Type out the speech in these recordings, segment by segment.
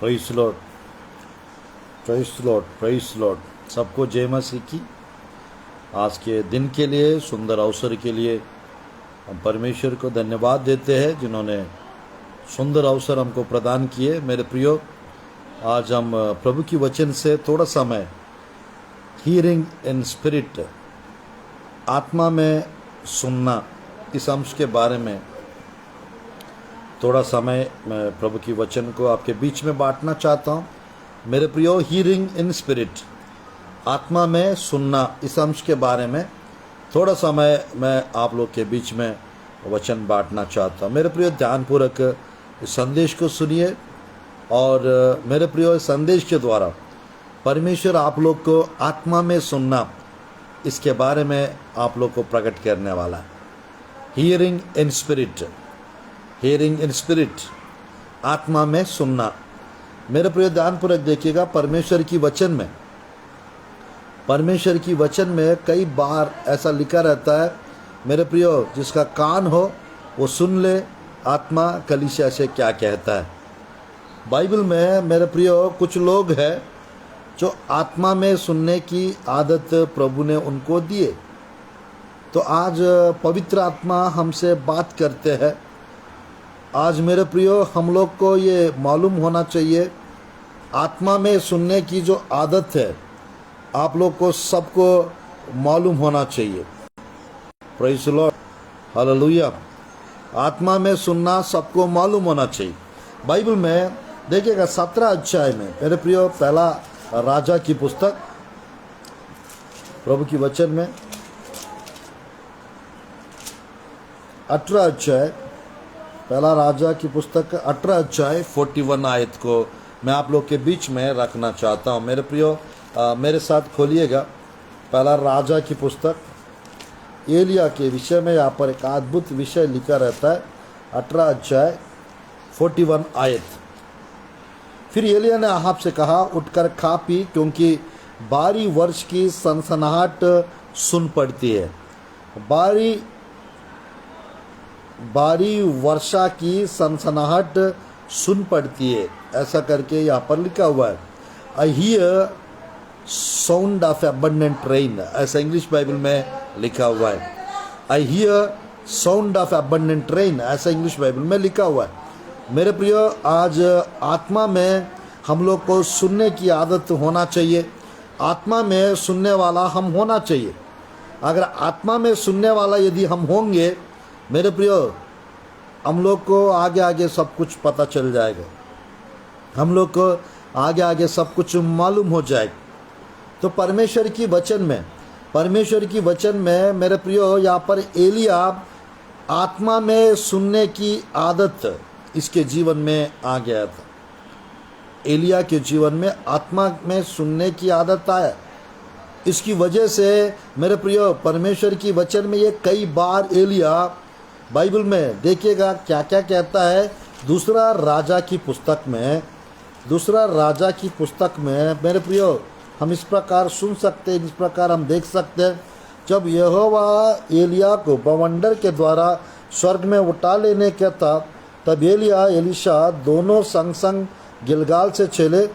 Praise Lord, praise Lord, praise Lord. सबको जय मसीह की। आज के दिन के लिए, सुंदर अवसर के लिए हम परमेश्वर को धन्यवाद देते हैं जिन्होंने सुंदर अवसर हमको प्रदान किए। मेरे प्रियो, आज हम प्रभु की वचन से थोड़ा समय हियरिंग इन स्पिरिट, आत्मा में सुनना, इस अंश के बारे में थोड़ा समय मैं प्रभु की वचन को आपके बीच में बांटना चाहता हूँ। मेरे प्रियो, हियरिंग इन स्पिरिट, आत्मा में सुनना, इस अंश के बारे में थोड़ा समय मैं आप लोग के बीच में वचन बांटना चाहता हूँ। मेरे प्रियो, ध्यानपूर्वक इस संदेश को सुनिए और मेरे प्रियो, इस संदेश के द्वारा परमेश्वर आप लोग को आत्मा में सुनना, इसके बारे में आप लोग को प्रकट करने वाला है। Hearing in spirit, hearing in spirit, आत्मा में सुनना। मेरे प्रिय, ध्यानपूर्वक देखिएगा। परमेश्वर की वचन में कई बार ऐसा लिखा रहता है, मेरे प्रियो, जिसका कान हो वो सुन ले, आत्मा कलीसिया से क्या कहता है। बाइबल में मेरे प्रियो कुछ लोग हैं जो आत्मा में सुनने की आदत प्रभु ने उनको दिए। तो आज पवित्र आत्मा हमसे बात करते हैं। आज मेरे प्रियो, हम लोग को ये मालूम होना चाहिए, आत्मा में सुनने की जो आदत है आप लोग को सबको मालूम होना चाहिए। Praise Lord, hallelujah. आत्मा में सुनना सबको मालूम होना चाहिए। बाइबल में देखिएगा 17 अध्याय में, मेरे प्रियो, पहला राजा की पुस्तक, प्रभु की वचन में 18 अध्याय, पहला राजा की पुस्तक 18 अध्याय 41 आयत को मैं आप लोग के बीच में रखना चाहता हूँ। मेरे प्रियो, मेरे साथ खोलिएगा। पहला राजा की पुस्तक, एलिया के विषय में यहाँ पर एक अद्भुत विषय लिखा रहता है। 18 अध्याय 41 आयत। फिर एलिया ने अहाब से कहा, उठकर खा पी, क्योंकि बारी वर्ष की सनसनाहट सुन पड़ती है। बारी वर्षा की सनसनाहट सुन पड़ती है, ऐसा करके यहाँ पर लिखा हुआ है। I hear sound of abundant rain, ऐसा इंग्लिश बाइबल में लिखा हुआ है। I hear sound of abundant rain, ऐसा इंग्लिश बाइबल में लिखा हुआ है। मेरे प्रियो, आज आत्मा में हम लोग को सुनने की आदत होना चाहिए। आत्मा में सुनने वाला हम होना चाहिए। अगर आत्मा में सुनने वाला यदि हम होंगे, मेरे प्रियो, हम लोग को आगे आगे सब कुछ पता चल जाएगा। हम लोग को आगे आगे सब कुछ मालूम हो जाएगा। तो परमेश्वर की वचन में मेरे प्रियो, यहाँ पर एलिया आत्मा में सुनने की आदत इसके जीवन में आ गया था। एलिया के जीवन में आत्मा में सुनने की आदत आया। इसकी वजह से मेरे प्रियो, परमेश्वर की वचन में ये कई बार एलिया, बाइबल में देखिएगा क्या क्या कहता है। दूसरा राजा की पुस्तक में मेरे प्रियो, हम इस प्रकार सुन सकते हैं, इस प्रकार हम देख सकते हैं। जब यहोवा एलिया को बवंडर के द्वारा स्वर्ग में उठा लेने का था, तब एलिया एलीशा दोनों संग संग गिलगाल से चले।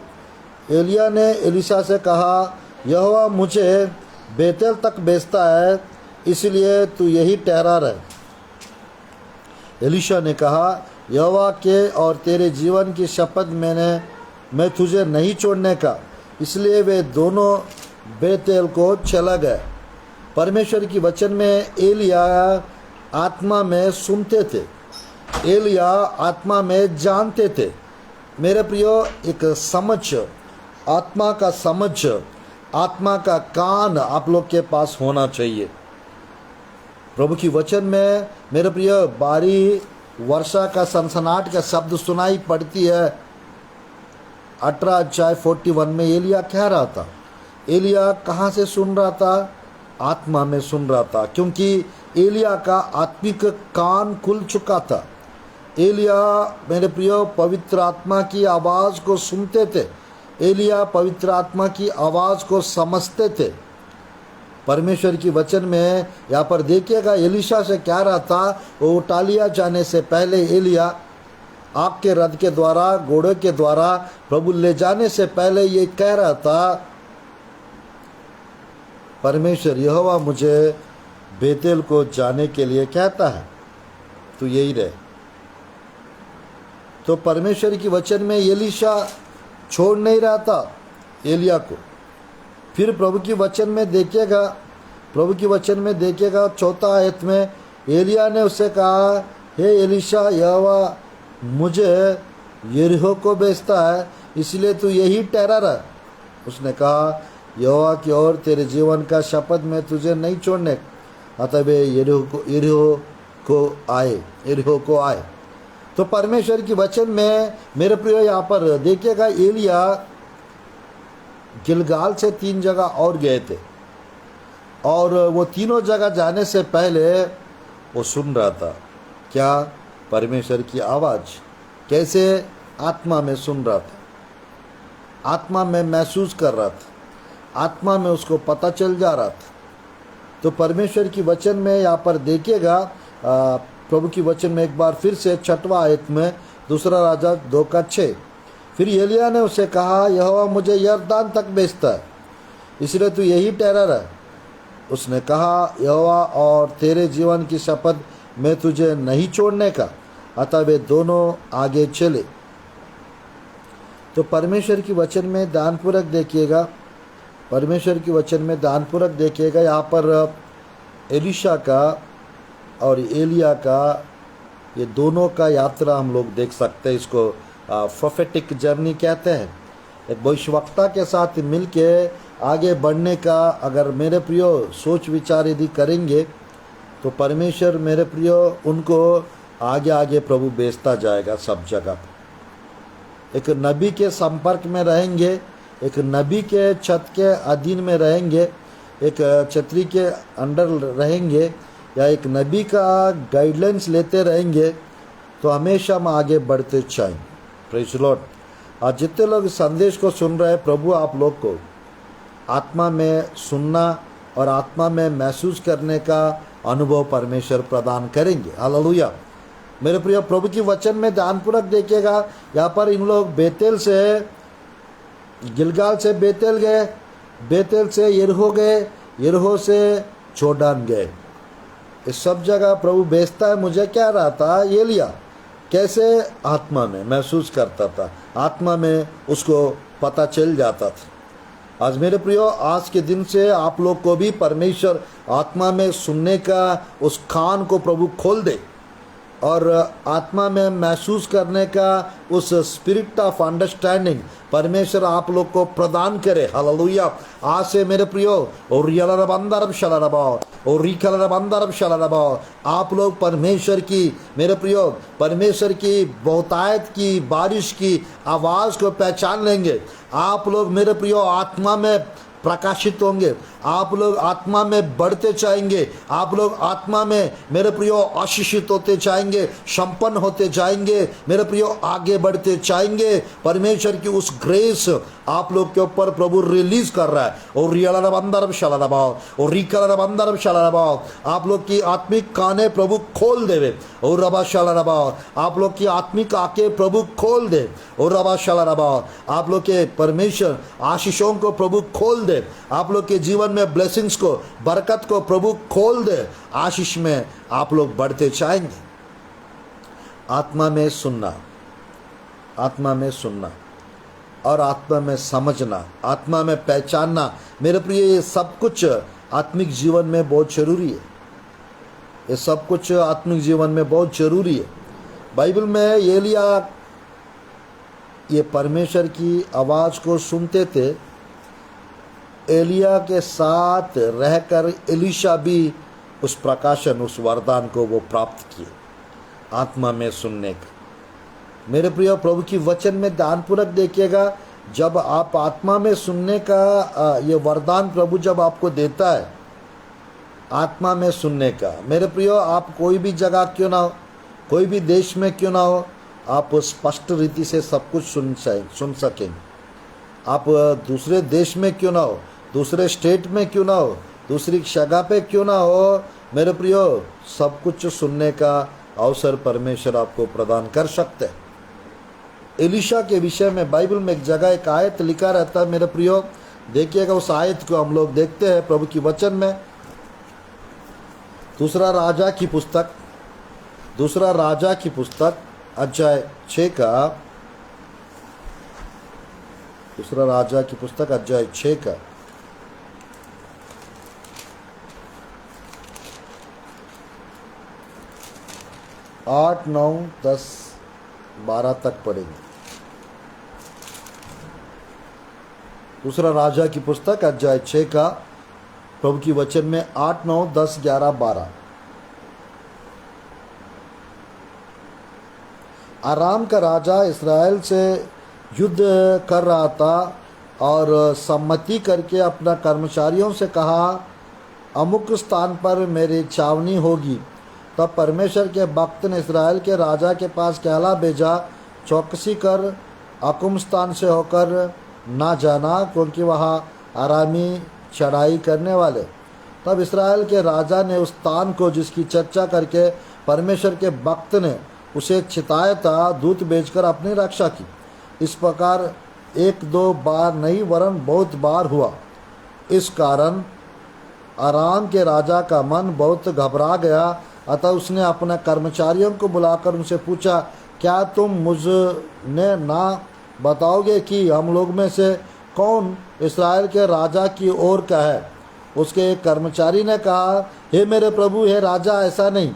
एलिया ने एलीशा से कहा, यहोवा मुझे बेतेल तक भेजता है, इसलिए तू यही ठहरा रहे। एलीशा ने कहा, यहोवा के और तेरे जीवन की शपथ मैं तुझे नहीं छोड़ने का। इसलिए वे दोनों बेतेल को चला गए। परमेश्वर की वचन में एलिया आत्मा में सुनते थे, एलिया आत्मा में जानते थे। मेरे प्रियो, एक समझ, आत्मा का कान आप लोग के पास होना चाहिए। प्रभु की वचन में मेरे प्रियो, बारी वर्षा का सनसनाहट का शब्द सुनाई पड़ती है। 18 अध्याय 41 में एलिया कह रहा था। एलिया कहाँ से सुन रहा था? आत्मा में सुन रहा था, क्योंकि एलिया का आत्मिक कान खुल चुका था। एलिया, मेरे प्रियो, पवित्र आत्मा की आवाज़ को सुनते थे। एलिया पवित्र आत्मा की आवाज़ को समझते थे। परमेश्वर की वचन में यहाँ पर देखिएगा, एलीशा से कह रहा था, वो उठा लिया जाने से पहले एलिया आग के रथ के द्वारा, घोड़े के द्वारा प्रभु ले जाने से पहले ये कह रहा था, परमेश्वर यहोवा मुझे बेतेल को जाने के लिए कहता है, तू यही रहे। तो परमेश्वर की वचन में एलीशा छोड़ नहीं रहा था एलिया को। फिर प्रभु की वचन में देखिएगा 4 आयत में एलिया ने उससे कहा, हे एलीशा, यहोवा मुझे यरीहो को भेजता है, इसलिए तू यही ठहरा रह। उसने कहा, यहोवा की ओर तेरे जीवन का शपथ में तुझे नहीं छोड़ने, अतः वे यरीहो को आए। तो परमेश्वर की वचन में मेरे प्रिय यहाँ पर देखिएगा, एलिया गिलगाल से 3 जगह और गए थे, और वो तीनों जगह जाने से पहले वो सुन रहा था क्या, परमेश्वर की आवाज़। कैसे? आत्मा में सुन रहा था, आत्मा में महसूस कर रहा था, आत्मा में उसको पता चल जा रहा था। तो परमेश्वर की वचन में यहाँ पर देखिएगा, प्रभु की वचन में एक बार फिर से 6वां आयत में 2 राजा 2:6, फिर एलिया ने उसे कहा, यहोवा मुझे यरदान तक भेजता है, इसलिए तू यही ठहरा रह। उसने कहा, यहोवा और तेरे जीवन की शपथ मैं तुझे नहीं छोड़ने का, अतः वे दोनों आगे चले। तो परमेश्वर की वचन में ध्यानपूर्वक देखिएगा, यहाँ पर एलीशा का और एलिया का, ये दोनों का यात्रा हम लोग देख सकते हैं। इसको प्रोफेटिक जर्नी कहते हैं। एक भविष्यवक्ता के साथ मिलके आगे बढ़ने का अगर मेरे प्रियो सोच विचार यदि करेंगे तो परमेश्वर मेरे प्रियो उनको आगे आगे प्रभु भेजता जाएगा सब जगह। एक नबी के संपर्क में रहेंगे, एक नबी के छत के अधीन में रहेंगे, एक छतरी के अंडर रहेंगे, या एक नबी का गाइडलाइंस लेते रहेंगे तो हमेशा हम आगे बढ़ते जाएंगे। Praise the Lord. आज जितने लोग संदेश को सुन रहे हैं, प्रभु आप लोग को आत्मा में सुनना और आत्मा में महसूस करने का अनुभव परमेश्वर प्रदान करेंगे। हालेलुया। मेरे प्रिय, प्रभु की वचन में ध्यानपूर्वक देखिएगा, यहाँ पर इन लोग गिलगाल से बेतेल गए, बेतेल से यरीहो गए, यरीहो से जोर्डान गए। इस सब जगह प्रभु भेजता है। मुझे क्या रहा था एलिया कैसे आत्मा में महसूस करता था, आत्मा में उसको पता चल जाता था। आज मेरे प्रियो, आज के दिन से आप लोग को भी परमेश्वर आत्मा में सुनने का उस कान को प्रभु खोल दे और आत्मा में महसूस करने का उस स्पिरिट ऑफ अंडरस्टैंडिंग परमेश्वर आप लोग को प्रदान करे। हालेलुया। आज से मेरे प्रियो, और आप लोग परमेश्वर की, मेरे प्रियो, परमेश्वर की बहुतायत की बारिश की आवाज़ को पहचान लेंगे। आप लोग मेरे प्रियो आत्मा में प्रकाशित होंगे, आप लोग आत्मा में बढ़ते जाएंगे, आप लोग आत्मा में मेरे प्रियो आशीषित होते जाएंगे, संपन्न होते जाएंगे, मेरे प्रियो आगे बढ़ते जाएंगे। परमेश्वर की उस ग्रेस आप लोग के ऊपर प्रभु रिलीज कर रहा है। और आप लोग की आत्मिक काने प्रभु खोल देवे, और रबा शाला रबा, आप लोग की आत्मिक आंखें प्रभु खोल दे, और रबा शाला रबा, आप लोग के परमेश्वर आशीषों को प्रभु खोल दे, आप लोग के जीवन में ब्लेसिंग्स को, बरकत को प्रभु खोल दे। आशीष में आप लोग बढ़ते जाएंगे। आत्मा में सुनना, आत्मा में सुनना और आत्मा में समझना, आत्मा में पहचानना, मेरे प्रिय, ये सब कुछ आत्मिक जीवन में बहुत जरूरी है। ये सब कुछ आत्मिक जीवन में बहुत जरूरी है। बाइबल में एलिया ये परमेश्वर की आवाज़ को सुनते थे। एलिया के साथ रहकर एलीशा भी उस प्रकाशन, उस वरदान को वो प्राप्त किए, आत्मा में सुनने का। मेरे प्रिय, प्रभु की वचन में ध्यानपूर्वक देखिएगा, जब आप आत्मा में सुनने का ये वरदान प्रभु जब आपको देता है, आत्मा में सुनने का, मेरे प्रियो, आप कोई भी जगह क्यों ना हो, कोई भी देश में क्यों ना हो, आप स्पष्ट रीति से सब कुछ सुन सकेंगे। आप दूसरे देश में क्यों ना हो, दूसरे स्टेट में क्यों ना हो, दूसरी जगह पे क्यों ना हो, मेरे प्रियो, सब कुछ सुनने का अवसर परमेश्वर आपको प्रदान कर सकते हैं। एलिशा के विषय में बाइबल में एक जगह एक आयत लिखा रहता है मेरे प्रियो, देखिएगा उस आयत को हम लोग देखते हैं प्रभु की वचन में। दूसरा राजा की पुस्तक अध्याय 6 का, दूसरा राजा की पुस्तक अध्याय 6 का 8, 9, 10, 12 तक पढ़ेंगे। दूसरा राजा की पुस्तक अध्याय 6 का प्रभु की वचन में 8, 9, 10, 11, 12। आराम का राजा इस्राएल से युद्ध कर रहा था और सम्मति करके अपना कर्मचारियों से कहा, अमुक स्थान पर मेरी छावनी होगी। तब परमेश्वर के भक्त ने इस्राएल के राजा के पास कहला भेजा, चौकसी कर, अकुम स्थान से होकर ना जाना, क्योंकि वहाँ आरामी चढ़ाई करने वाले। तब इस्राएल के राजा ने उस स्थान को जिसकी चर्चा करके परमेश्वर के भक्त ने उसे चिताया था, दूत भेजकर अपनी रक्षा की। इस प्रकार 1-2 बार नहीं वरन बहुत बार हुआ। इस कारण आराम के राजा का मन बहुत घबरा गया। अतः उसने अपने कर्मचारियों को बुलाकर उनसे पूछा, क्या तुम मुझने ना बताओगे कि हम लोग में से कौन इस्राएल के राजा की ओर का है? उसके एक कर्मचारी ने कहा, हे मेरे प्रभु, हे राजा, ऐसा नहीं।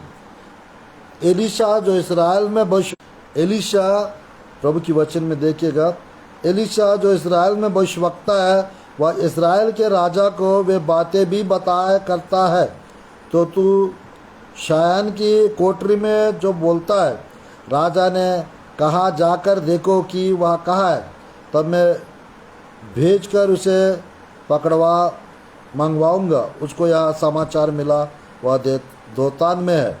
एलिशा जो इस्राएल में एलिशा प्रभु की वचन में देखिएगा, एलिशा जो इस्राएल में भविष्यवक्ता है, वह इस्राएल के राजा को वे बातें भी बताया करता है। तो तू शायन की कोठरी में जो बोलता है। राजा ने कहा, जाकर देखो कि वह कहाँ है। तब मैं भेजकर उसे पकड़वा मंगवाऊंगा। उसको यह समाचार मिला, वह दोतान में है।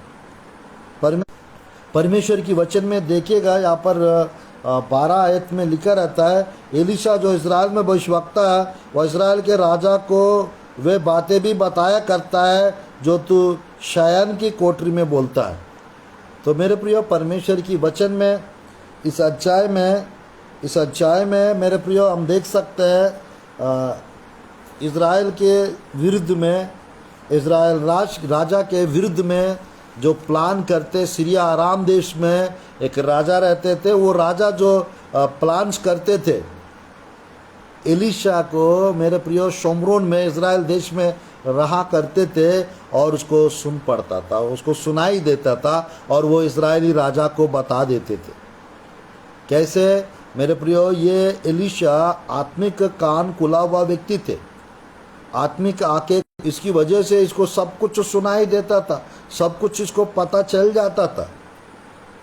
परमेश्वर की वचन में देखिएगा, यहाँ पर 12 आयत में लिखा रहता है, एलिशा जो इस्राएल में भविष्यवक्ता है, वह इस्राएल के राजा को वे बातें भी बताया करता है जो तू शायन की कोठरी में बोलता है। तो मेरे प्रियो, परमेश्वर की वचन में इस अध्याय में मेरे प्रियो हम देख सकते हैं इज़राइल के विरुद्ध में, इज़राइल राजा के विरुद्ध में जो प्लान करते, सीरिया आराम देश में एक राजा रहते थे। वो राजा जो प्लान्स करते थे एलिशा को, मेरे प्रियो, शोमरोन में इज़राइल देश में रहा करते थे और उसको सुन पड़ता था, उसको सुनाई देता था और वो इज़राइली राजा को बता देते थे। कैसे मेरे प्रियो, ये एलिशा आत्मिक कान खुला हुआ व्यक्ति थे, आत्मिक आंखें, इसकी वजह से इसको सब कुछ सुनाई देता था, सब कुछ इसको पता चल जाता था।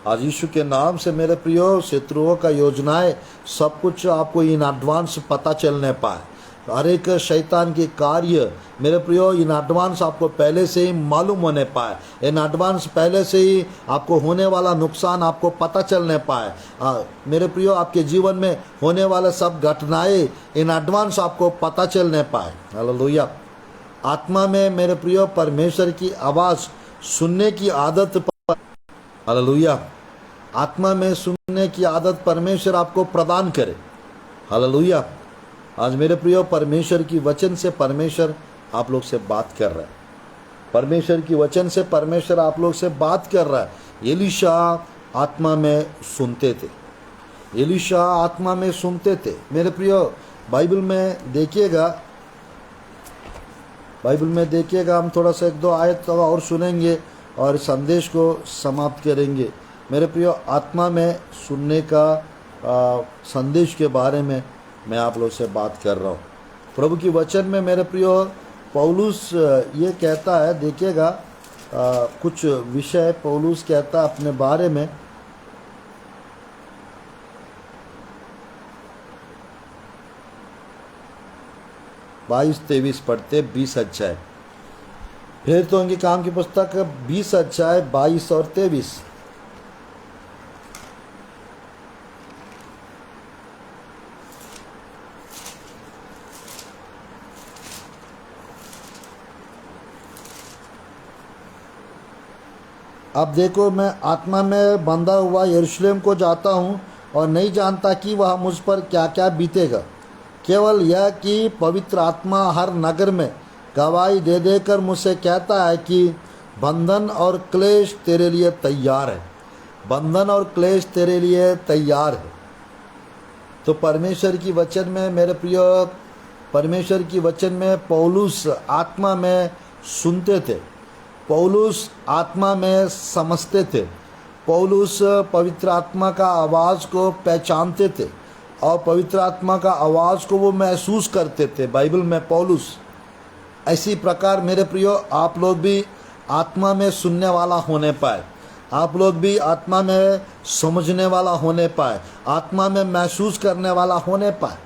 आज यीशु के नाम से मेरे प्रियो, शत्रुओं का योजनाएं सब कुछ आपको इन एडवांस पता चलने पाए। हर एक शैतान के कार्य मेरे प्रियो इन एडवांस आपको पहले से ही मालूम होने पाए, इन एडवांस पहले से ही आपको होने वाला नुकसान आपको पता चलने पाए। मेरे प्रियो, आपके जीवन में होने वाले सब घटनाएं इन एडवांस आपको पता चलने पाए। हालेलुया। आत्मा में मेरे प्रियो परमेश्वर की आवाज़ सुनने की आदत, हालेलुया, आत्मा में सुनने की आदत परमेश्वर आपको प्रदान करे। हालेलुया। आज मेरे प्रियो, परमेश्वर की वचन से परमेश्वर आप लोग से बात कर रहा है, परमेश्वर की वचन से परमेश्वर आप लोग से बात कर रहा है। एलिशा आत्मा में सुनते थे, एलिशा आत्मा में सुनते थे। मेरे प्रियो, बाइबल में देखिएगा, हम थोड़ा सा 1-2 आयत और सुनेंगे और संदेश को समाप्त करेंगे। मेरे प्रियो, आत्मा में सुनने का संदेश के बारे में मैं आप लोग से बात कर रहा हूँ। प्रभु की वचन में मेरे प्रियो पौलुस ये कहता है, देखिएगा कुछ विषय पौलुस कहता है अपने बारे में। बाईस 23 पढ़ते, 20 अध्याय। फिर तो उनके काम की पुस्तक 20 अध्याय 22 और 23। अब देखो, मैं आत्मा में बंधा हुआ यरूशलेम को जाता हूँ और नहीं जानता कि वह मुझ पर क्या क्या बीतेगा। केवल यह कि पवित्र आत्मा हर नगर में गवाही दे देकर मुझसे कहता है कि बंधन और क्लेश तेरे लिए तैयार है, बंधन और क्लेश तेरे लिए तैयार है। तो परमेश्वर की वचन में मेरे प्रिय, परमेश्वर की वचन में पौलुस आत्मा में सुनते थे, पौलुस आत्मा में समझते थे, पौलुस पवित्र आत्मा का आवाज़ को पहचानते थे और पवित्र आत्मा का आवाज़ को वो महसूस करते थे। बाइबल में पौलुस ऐसी प्रकार मेरे प्रियो आप लोग भी आत्मा में सुनने वाला होने पाए, आप लोग भी आत्मा में समझने वाला होने पाए, आत्मा में महसूस करने वाला होने पाए।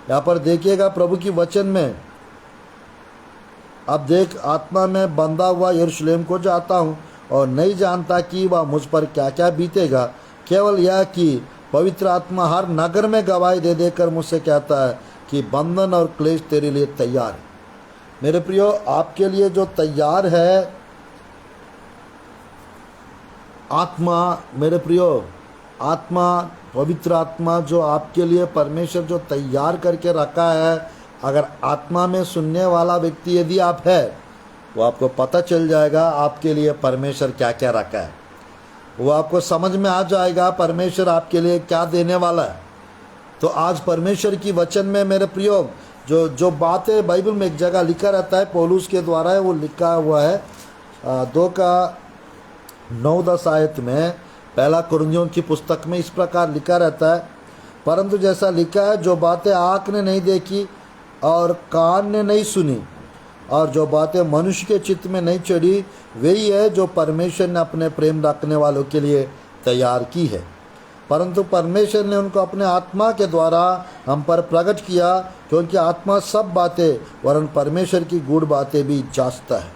यहाँ पर देखिएगा प्रभु की वचन में, अब देख आत्मा में बंधा हुआ यरूशलेम को जाता हूँ और नहीं जानता कि वह मुझ पर क्या क्या बीतेगा। केवल यह कि पवित्र आत्मा हर नगर में गवाही दे देकर मुझसे कहता है कि बंधन और क्लेश तेरे लिए तैयार है। मेरे प्रियो, आपके लिए जो तैयार है आत्मा, मेरे प्रियो आत्मा, पवित्र आत्मा जो आपके लिए परमेश्वर जो तैयार करके रखा है, अगर आत्मा में सुनने वाला व्यक्ति यदि आप है, वो आपको पता चल जाएगा आपके लिए परमेश्वर क्या क्या रखा है, वो आपको समझ में आ जाएगा परमेश्वर आपके लिए क्या देने वाला है। तो आज परमेश्वर की वचन में मेरे प्रियो जो बातें बाइबल में एक जगह लिखा रहता है पौलुस के द्वारा है, वो लिखा हुआ है 2:9-10 आयत में, पहला कुरिन्थियों की पुस्तक में इस प्रकार लिखा रहता है, परंतु जैसा लिखा है जो बातें आँख ने नहीं देखी और कान ने नहीं सुनी और जो बातें मनुष्य के चित्त में नहीं चढ़ी, वही है जो परमेश्वर ने अपने प्रेम रखने वालों के लिए तैयार की है। परंतु परमेश्वर ने उनको अपने आत्मा के द्वारा हम पर प्रकट किया, क्योंकि आत्मा सब बातें वरन परमेश्वर की गूढ़ बातें भी जांचता है।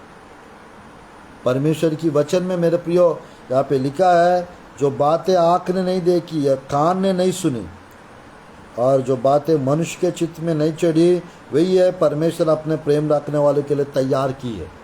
परमेश्वर की वचन में मेरे प्रियो यहाँ पे लिखा है जो बातें आँख ने नहीं देखी या कान ने नहीं सुनी और जो बातें मनुष्य के चित्त में नहीं चढ़ी, वही है परमेश्वर अपने प्रेम रखने वालों के लिए तैयार की है।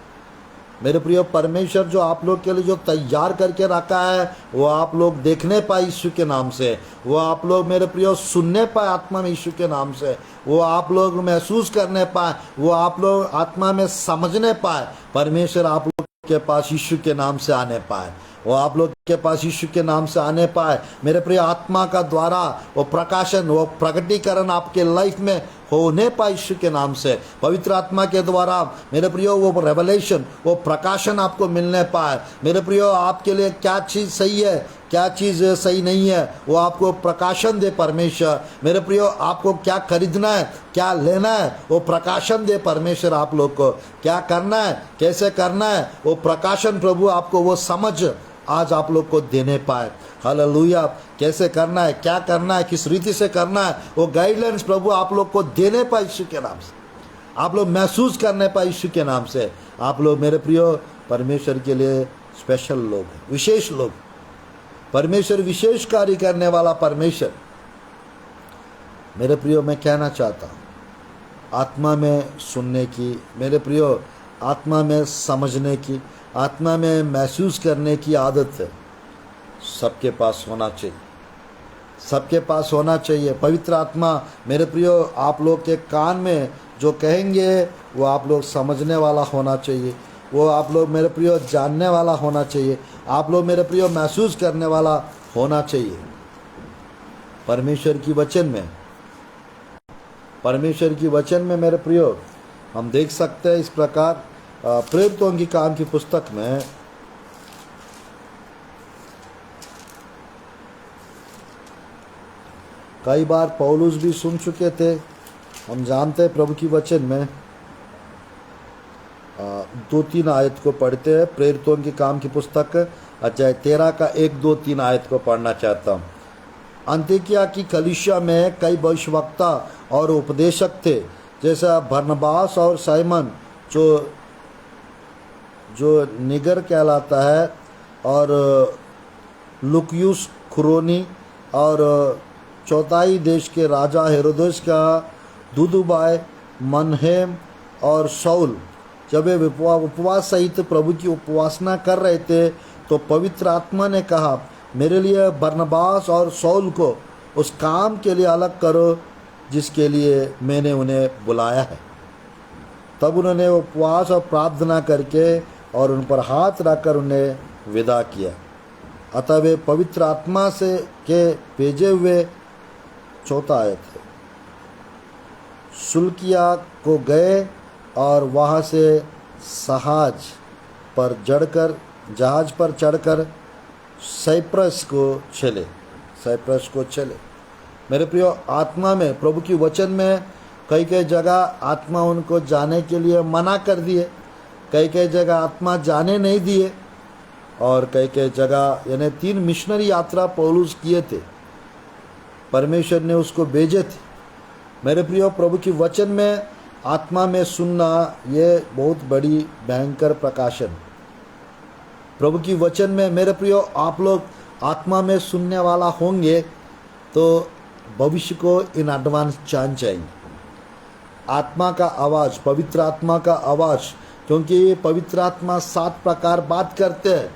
मेरे प्रियो, परमेश्वर जो आप लोग के लिए जो तैयार करके रखा है वो आप लोग देखने पाए यीशु के नाम से, वो आप लोग मेरे प्रियो सुनने पाए आत्मा में यीशु के नाम से, वो आप लोग महसूस करने पाए, वो आप लोग आत्मा में समझने पाए। परमेश्वर आप लोग के पास यीशु के नाम से आने पाए, वो आप लोग के पास यीशु के नाम से आने पाए। मेरे प्रिय आत्मा का द्वारा वो प्रकाशन, वो प्रकटीकरण आपके लाइफ में होने पाए यीशु के नाम से। पवित्र आत्मा के द्वारा मेरे प्रियो वो रेवलेशन, वो प्रकाशन आपको मिलने पाए। मेरे प्रियो, आपके लिए क्या चीज़ सही है, क्या चीज़ सही नहीं है, वो आपको प्रकाशन दे परमेश्वर। मेरे प्रियो, आपको क्या खरीदना है, क्या लेना है, वो प्रकाशन दे परमेश्वर। आप लोग को क्या करना है, कैसे करना है, वो प्रकाशन प्रभु आपको वो समझ आज आप लोग को देने पाए। हालेलुया। कैसे करना है, क्या करना है, किस रीति से करना है, वो गाइडलाइंस प्रभु आप लोग को देने पाए यीशु के नाम से। आप लोग महसूस करने पाए यीशु के नाम से। आप लोग मेरे प्रियो परमेश्वर के लिए स्पेशल लोग हैं, विशेष लोग। परमेश्वर विशेष कार्य करने वाला परमेश्वर। मेरे प्रियो, मैं कहना चाहता हूँ आत्मा में सुनने की, मेरे प्रियो आत्मा में समझने की, आत्मा में महसूस करने की आदत सबके पास होना चाहिए, सबके पास होना चाहिए। पवित्र आत्मा मेरे प्रियो आप लोग के कान में जो कहेंगे वो आप लोग समझने वाला होना चाहिए, वो आप लोग मेरे प्रियो जानने वाला होना चाहिए, आप लोग मेरे प्रियो महसूस करने वाला होना चाहिए। परमेश्वर की वचन में, परमेश्वर की वचन में मेरे प्रियो हम देख सकते हैं इस प्रकार प्रेरितों की काम की पुस्तक में कई बार पौलुस भी सुन चुके थे। हम जानते हैं प्रभु की वचन में 2-3 आयत को पढ़ते हैं। प्रेरितों की काम की पुस्तक अध्याय 13 का 1-2-3 आयत को पढ़ना चाहता हूँ। अंतिकिया की कलीसिया में कई भविष्यवक्ता और उपदेशक थे, जैसा बरनबास और साइमन जो निगर कहलाता है, और लुकियुस खुरोनी, और चौथाई देश के राजा हेरोदेस का दुदुबाय, मनहेम और शाऊल। जब वे उपवास सहित प्रभु की उपासना कर रहे थे तो पवित्र आत्मा ने कहा, मेरे लिए बरनबास और शाऊल को उस काम के लिए अलग करो जिसके लिए मैंने उन्हें बुलाया है। तब उन्होंने उपवास और प्रार्थना करके और उन पर हाथ रखकर उन्हें विदा किया। अतः वे पवित्र आत्मा से के भेजे हुए चौथा आए थे, सुल्किया को गए और वहाँ से जहाज पर चढ़कर साइप्रस को चले। मेरे प्रियो, आत्मा में, प्रभु की वचन में कई जगह आत्मा उनको जाने के लिए मना कर दिए, कई जगह आत्मा जाने नहीं दिए, और कई जगह यानी 3 मिशनरी यात्रा पौलुस किए थे, परमेश्वर ने उसको भेजे थे। मेरे प्रियो, प्रभु की वचन में आत्मा में सुनना ये बहुत बड़ी भयंकर प्रकाशन। प्रभु की वचन में मेरे प्रियो, आप लोग आत्मा में सुनने वाला होंगे तो भविष्य को इन एडवांस जान जाएंगे। आत्मा का आवाज़, पवित्र आत्मा का आवाज़, क्योंकि पवित्र आत्मा 7 प्रकार बात करते हैं,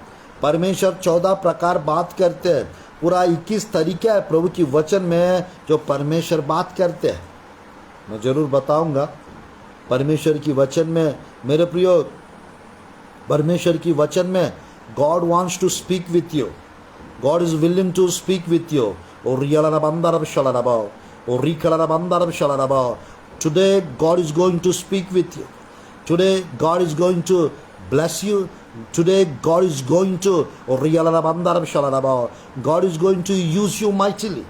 परमेश्वर 14 प्रकार बात करते हैं। पूरा 21 तरीका है प्रभु की वचन में जो परमेश्वर बात करते हैं। मैं ज़रूर बताऊंगा परमेश्वर की वचन में। मेरे प्रियो, परमेश्वर की वचन में God wants to speak with you. God is willing to speak with you. Today God is going to speak with you. Today God is going to bless you. Today God is going to God is going to use you mightily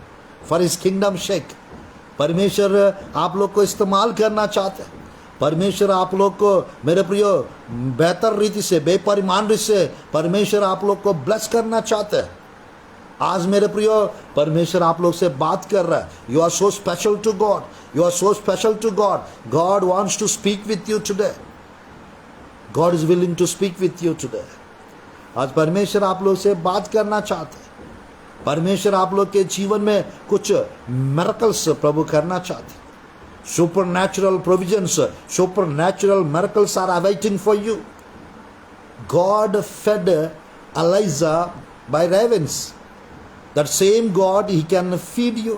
for His kingdom sake. परमेश्वर आप लोग को इस्तेमाल करना चाहते हैं। परमेश्वर आप लोग को मेरे प्रियो बेहतर रीति से, बेपरिमाण रीति से परमेश्वर आप लोग को ब्लेस करना चाहते हैं। आज मेरे प्रियो परमेश्वर आप लोग से बात कर रहा है। You are so special to God, you are so special to God. God wants to speak with you today. God is willing to speak with you today. आज परमेश्वर आप लोग से बात करना चाहते हैं। परमेश्वर आप लोग के जीवन में कुछ मिरेकल्स प्रभु करना चाहते हैं। Supernatural provisions, supernatural miracles are awaiting for you. God fed Elijah by ravens. That same God, He can feed you.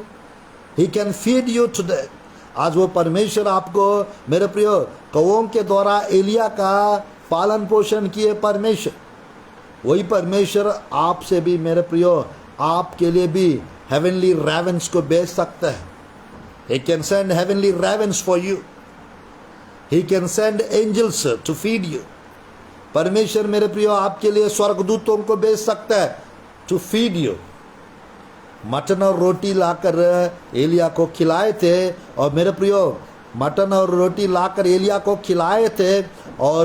He can feed you today. आज वो परमेश्वर आपको मेरे प्रियो कौओं के द्वारा एलिया का पालन पोषण किए परमेश्वर, वही परमेश्वर आपसे भी मेरे प्रियो आपके लिए भी हेवनली रेवेंस को भेज सकता है। He can send heavenly ravens for you. He can send angels to feed you. परमेश्वर मेरे प्रियो आपके लिए स्वर्गदूतों को भेज सकता है to feed you. मटन और रोटी लाकर एलिया को खिलाए थे, और मेरे प्रियो मटन और रोटी लाकर एलिया को खिलाए थे, और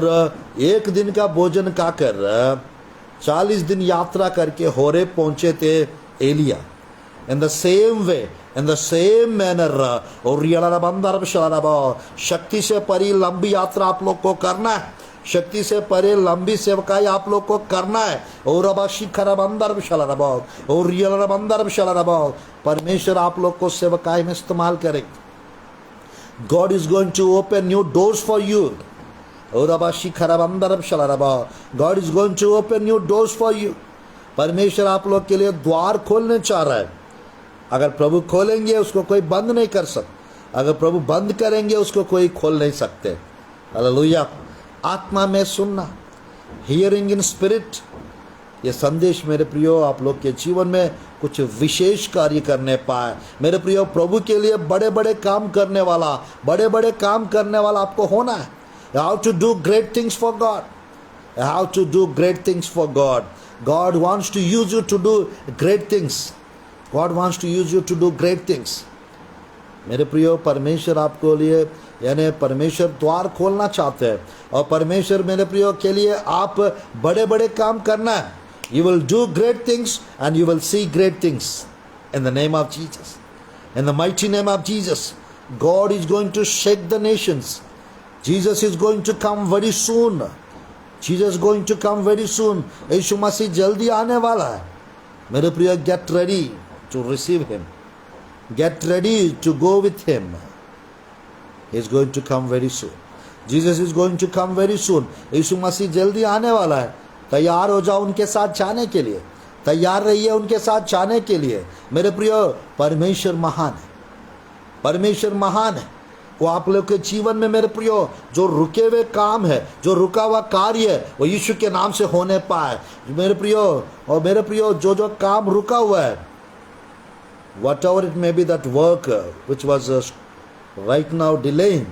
1 दिन का भोजन खाकर 40 दिन यात्रा करके होरे पहुंचे थे Elia. In the same way, in the same manner, शक्ति से परी लंबी यात्रा आप लोग को करना है, शक्ति से परे लंबी सेवकाई आप लोग को करना है। परमेश्वर आप लोग को सेवकाई में इस्तेमाल करेगा। God is going to open new doors for you. God is going to open new doors for you. परमेश्वर आप लोग के लिए द्वार खोलने चाह रहा है। अगर प्रभु खोलेंगे उसको कोई बंद नहीं कर सकता, अगर प्रभु बंद करेंगे उसको कोई खोल नहीं सकते। हालेलुया। आत्मा में सुनना, हियरिंग इन स्पिरिट, ये संदेश मेरे प्रियो आप लोग के जीवन में कुछ विशेष कार्य करने पाए। मेरे प्रियो प्रभु के लिए बड़े बड़े काम करने वाला, बड़े बड़े काम करने वाला आपको होना है। How to do great things for God, how to do great things for God. God wants to use you to do great things. God wants to use you to do great things. मेरे प्रियो परमेश्वर आपको लिए यानी परमेश्वर द्वार खोलना चाहते हैं, और परमेश्वर मेरे प्रियो के लिए आप बड़े बड़े काम करना है। You will do great things and you will see great things in the name of Jesus. In the mighty name of Jesus, God is going to shake the nations. Jesus is going to come very soon. Jesus is going to come very soon. यीशु मसीह जल्दी आने वाला है। मेरे प्रिय, get ready to receive him. Get ready to go with him. He is going to come very soon. Jesus is going to come very soon. यीशु मसीह जल्दी आने वाला है। तैयार हो जाओ उनके साथ जाने के लिए, तैयार रहिए उनके साथ जाने के लिए। मेरे प्रियो, परमेश्वर महान है, परमेश्वर महान है। वो आप लोग के जीवन में मेरे प्रियो जो रुके हुए काम है, जो रुका हुआ कार्य है, वो यीशु के नाम से होने पाए मेरे प्रियो। और मेरे प्रियो जो जो काम रुका हुआ है, whatever it may be, that work which was right now delaying,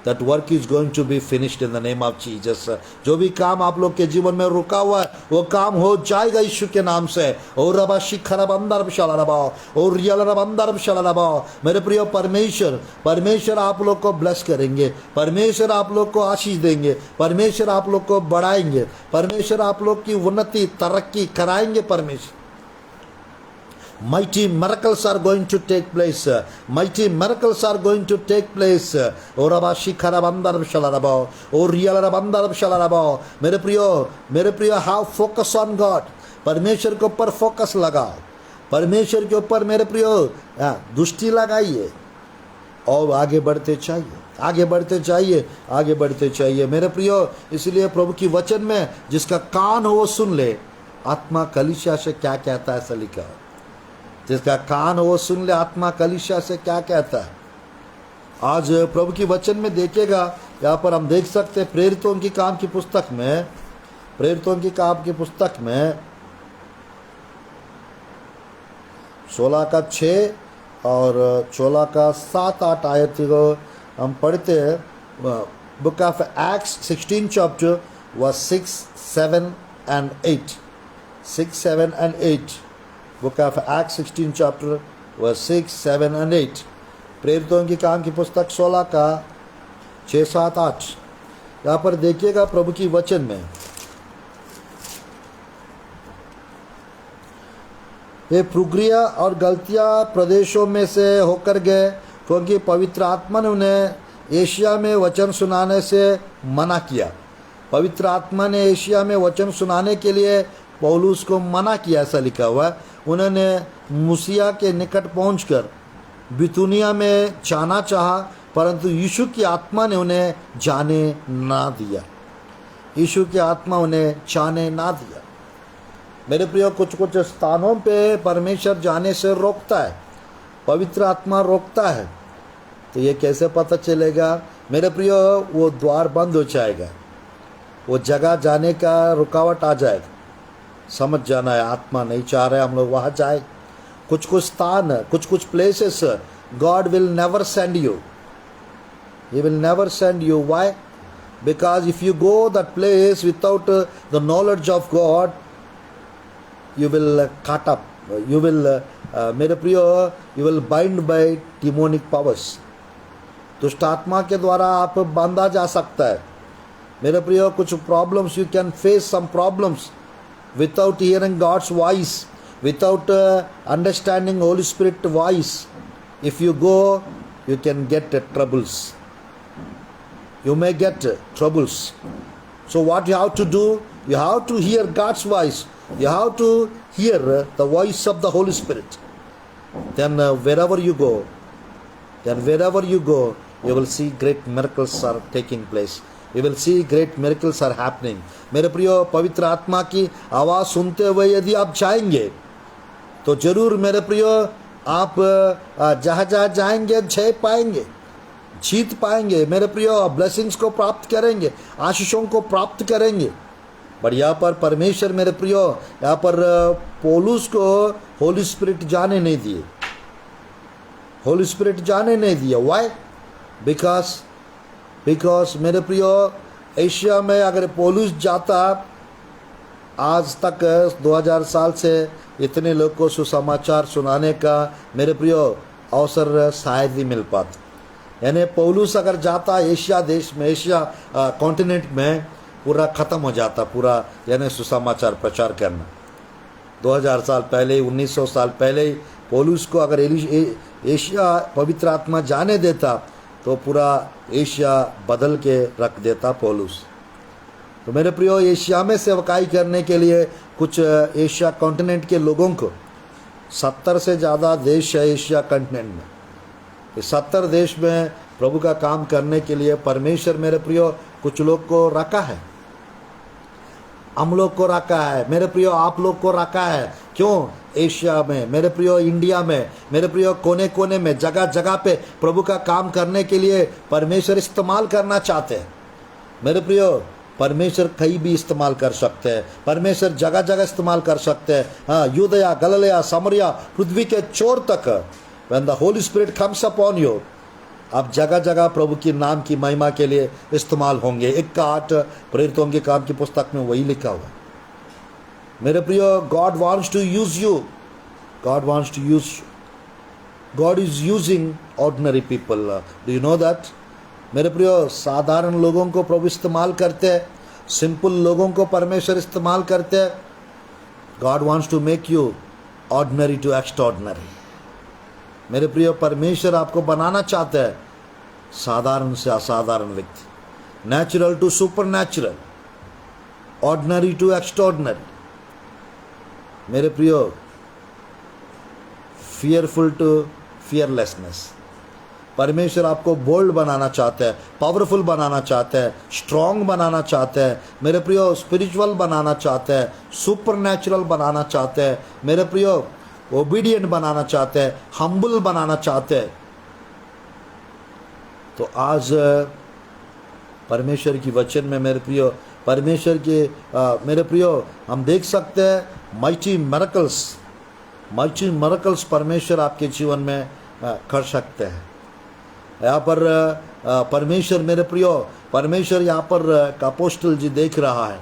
that work is going to be finished in the name of Jesus. जो भी काम आप लोग के जीवन में रुका हुआ है वो काम हो जाएगा यीशु के नाम से। और रबा शिखर बंदर शाला रबाओ, और रियल बंदर शाला रबाओ। मेरे प्रियो, परमेश्वर आप लोग को ब्लेस करेंगे, परमेश्वर आप लोग को आशीष देंगे, परमेश्वर आप लोग को बढ़ाएंगे, परमेश्वर आप लोग की उन्नति तरक्की कराएंगे। परमेश्वर mighty miracles are going to take place, mighty miracles are going to take place। और अबाशी खराबंदर शालाराबाओ, और रियल रबंदर शालाराबाओ। मेरे प्रियो हाउ फोकस ऑन गॉड, परमेश्वर के ऊपर फोकस लगाओ, परमेश्वर के ऊपर मेरे प्रियो दृष्टि लगाइए और आगे बढ़ते चाहिए, आगे बढ़ते चाहिए, आगे बढ़ते चाहिए मेरे प्रियो। इसलिए प्रभु की वचन में जिसका कान हो वो सुन ले, आत्मा कलीसिया से क्या कहता है ऐसा लिखा है। जिसका कान हो वो सुन ले, आत्मा कलीसिया से क्या कहता है। आज प्रभु की वचन में देखिएगा, यहाँ पर हम देख सकते हैं प्रेरितों की काम की पुस्तक में, प्रेरितों की काम की पुस्तक में 16 का 6 और 16 का 7-8 आयत को हम पढ़ते हैं। Book of Acts 16 chapter verse 6, 7 and 8, 6, 7 and 8। Book of Acts 16 chapter verse 6, 7 and 8। प्रेरितों की काम की पुस्तक 16 का 6, 7, 8। यहाँ पर देखिएगा प्रभु की वचन में, वे फ्रुगिया और गलतिया प्रदेशों में से होकर गए, क्योंकि पवित्र आत्मा ने उन्हें एशिया में वचन सुनाने से मना किया। पवित्र आत्मा ने एशिया में वचन सुनाने के लिए पौलुस को मना किया, ऐसा लिखा हुआ है। उन्होंने मूसिया के निकट पहुंचकर बितूनिया में जाना चाहा, परंतु यीशु की आत्मा ने उन्हें जाने ना दिया, यीशु की आत्मा उन्हें जाने ना दिया। मेरे प्रियो, कुछ कुछ स्थानों पे परमेश्वर जाने से रोकता है, पवित्र आत्मा रोकता है। तो ये कैसे पता चलेगा मेरे प्रियो? वो द्वार बंद हो जाएगा, वो जगह जाने का रुकावट आ जाएगा। समझ जाना है, आत्मा नहीं चाह रहे हम लोग वहाँ जाए। कुछ कुछ स्थान, कुछ कुछ places God will never send you, he will never send you. Why? Because if you go that place without the knowledge of God, you will cut up, you will मेरे प्रियो, you will bind by demonic powers। दुष्ट आत्मा के द्वारा आप बांधा जा सकता है मेरे प्रियो। कुछ problems, you can face some problems without hearing God's voice, without understanding Holy Spirit voice. If you go, you can get troubles, you may get troubles। So what you have to do, you have to hear God's voice, you have to hear the voice of the Holy Spirit। Then wherever you go, you will see great miracles are taking place, you will see great miracles are happening। मेरे प्रियो, पवित्र आत्मा की आवाज़ सुनते हुए यदि आप जाएंगे तो जरूर मेरे प्रियो आप जहाँ जहाँ जाएंगे जय पाएंगे, जीत पाएंगे मेरे प्रियो, ब्लेसिंग्स को प्राप्त करेंगे, आशीषों को प्राप्त करेंगे। बट यहाँ पर परमेश्वर मेरे प्रियो, यहाँ पर पौलुस को होली स्पिरिट जाने नहीं दिए, होली स्पिरिट जाने नहीं दिया। व्हाई? बिकॉज मेरे प्रियो, एशिया में अगर पौलुस जाता, आज तक 2000 साल से इतने लोग को सुसमाचार सुनाने का मेरे प्रियो अवसर शायद ही मिल पाता। यानी पौलुस अगर जाता एशिया देश में, एशिया कॉन्टिनेंट में, पूरा ख़त्म हो जाता, पूरा यानी सुसमाचार प्रचार करना। 2000 साल पहले, 1900 साल पहले पौलुस को अगर एशिया पवित्र आत्मा जाने देता तो पूरा एशिया बदल के रख देता पौलुस। तो मेरे प्रियो, एशिया में सेवकाई करने के लिए कुछ एशिया कॉन्टिनेंट के लोगों को, 70 से ज़्यादा देश है एशिया कॉन्टिनेंट में, इस 70 देश में प्रभु का काम करने के लिए परमेश्वर मेरे प्रियो कुछ लोग को रखा है। हम लोग को रखा है, मेरे प्रियो आप लोग को रखा है। क्यों? एशिया में, मेरे प्रियो इंडिया में, मेरे प्रियो कोने कोने में, जगह जगह पे प्रभु का काम करने के लिए परमेश्वर इस्तेमाल करना चाहते हैं। मेरे प्रियो परमेश्वर कहीं भी इस्तेमाल कर सकते हैं, परमेश्वर जगह जगह इस्तेमाल कर सकते हैं। हाँ, यूदया, गलीलिया, सामरिया, पृथ्वी के छोर तक, when the Holi spirit comes upon you, आप जगह जगह प्रभु की नाम की महिमा के लिए इस्तेमाल होंगे। 1:8 प्रेरितों के काम की पुस्तक में वही लिखा हुआ है। मेरे प्रियो, God wants to use you, God wants to use you, God is using ordinary people. Do you know that? मेरे प्रियो, साधारण लोगों को प्रभु इस्तेमाल करते हैं, सिंपल लोगों को परमेश्वर इस्तेमाल करते हैं। God wants to make you ordinary to extraordinary. मेरे प्रियो, परमेश्वर आपको बनाना चाहता है साधारण से असाधारण व्यक्ति, natural to supernatural, ordinary to extraordinary. मेरे प्रियो, फियरफुल टू फियरलेसनेस। परमेश्वर आपको बोल्ड बनाना चाहता है, पावरफुल बनाना चाहता है, स्ट्रांग बनाना चाहता है। मेरे प्रियो, स्पिरिचुअल बनाना चाहता है, सुपर नेचुरल बनाना चाहता है। मेरे प्रियो, ओबीडियंट बनाना चाहते हैं, हम्बल बनाना चाहते हैं। तो आज परमेश्वर की वचन में मेरे प्रियो, परमेश्वर के मेरे प्रियो, हम देख सकते हैं माइटी मिरेकल्स परमेश्वर आपके जीवन में कर सकते हैं। यहाँ पर परमेश्वर, मेरे प्रियो, परमेश्वर यहाँ पर अपोस्टल जी देख रहा है,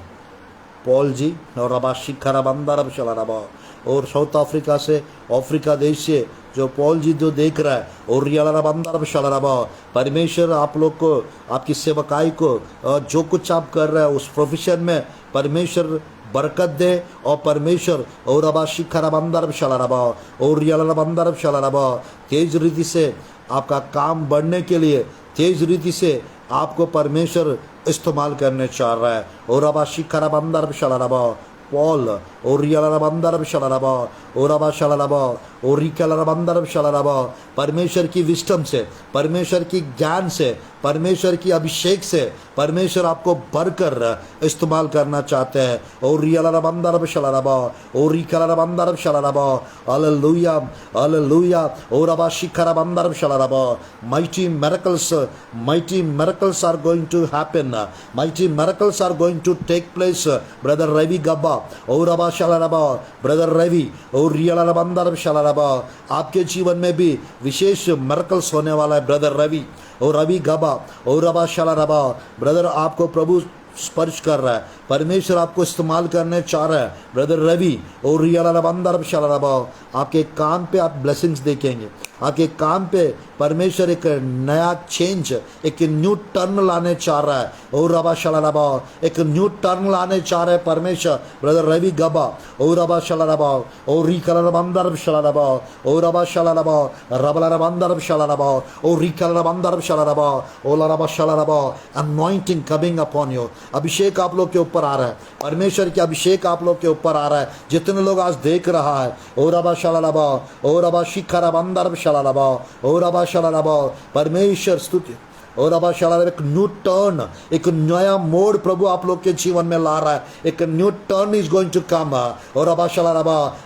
पॉल जी और रबा शिखर बंदर शलरबा, और साउथ अफ्रीका से, अफ्रीका देश से जो पॉल जी जो देख रहा है, और रियाला बंदर शलरबा। परमेश्वर आप लोग को, आपकी सेवकाई को, जो कुछ आप कर रहे हैं उस प्रोफेशन में परमेश्वर बरकत दे। और परमेश्वर और रबा शिखर बंदर शलरबा और रियाला बंदर शलरबा, तेज रीति से आपका काम बढ़ने के लिए, तेज रीति से आपको परमेश्वर इस्तेमाल करने चाह रहा है। और रबा शिखर बंदर शलरबा, पॉल और रियाला बंदर शलरबा और रबा शलरबा और रिकलर बंदर शलरबा, परमेश्वर की विस्डम से, परमेश्वर की ज्ञान से, परमेश्वर की अभिषेक से परमेश्वर आपको भरकर इस्तेमाल करना चाहते हैं। और रियाला बंदर शलरबा और रिकलर बंदर शलरबा, हालेलुया हालेलुया। और रबा शिखर बंदर शलरबा, mighty miracles are going to happen, mighty miracles are going to take place, brother Ravi Gabba और रबा शलरबा, ब्रदर रवि और रियाला बंदर शलरबा, आपके जीवन में भी विशेष मिरेकल्स होने वाला है। ब्रदर रवि और रवि गबा और रबा शलरबा, ब्रदर आपको प्रभु स्पर्श कर रहा है, परमेश्वर आपको इस्तेमाल करने चाह रहा है। ब्रदर रवि और रियाला बंदर शलरबा, आपके काम पे आप ब्लेसिंग्स देखेंगे, आपके काम पे परमेश्वर एक नया चेंज, एक न्यू टर्न लाने चाह रहा है। और रबा शलरबा, एक न्यू टर्न लाने चाह रहे हैं परमेश्वर। ब्रदर रवि गबा और रबा शलरबा और रिकलर बंदर शलरबा और रबा शलरबा, रबला बंदर शलरबा और रिकलर बंदर शलरबा और रबा शलरबा। अनॉइंटिंग कमिंग अपॉन यू, अभिषेक आप लोग के ऊपर आ रहा है, परमेश्वर की अभिषेक आप लोग के ऊपर आ रहा है। जितने लोग आज देख रहा है, और रबा शलरबा और रबा शिखर बंदर शलरबा और रबा शलरबा, परमेश्वर स्तुति। और अब शाला एक न्यू टर्न, एक नया मोड़ प्रभु आप लोग के जीवन में ला रहा है। एक new turn is going to come. और अब शाला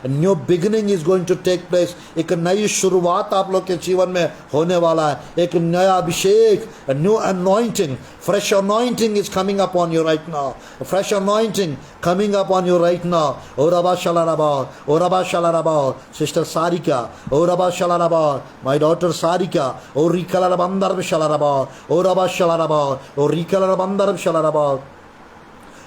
new beginning is going to take place. एक नई शुरुआत आप लोग के जीवन में होने वाला है। एक नया अभिषेक, new anointing, fresh anointing is coming upon you right now. Fresh anointing coming upon you right now. Oraba shalaraba, oraba shalaraba, sister Sarika, oraba shalaraba, my daughter Sarika, orikalara bandar shalaraba, oraba shalaraba, orikalara bandar shalaraba,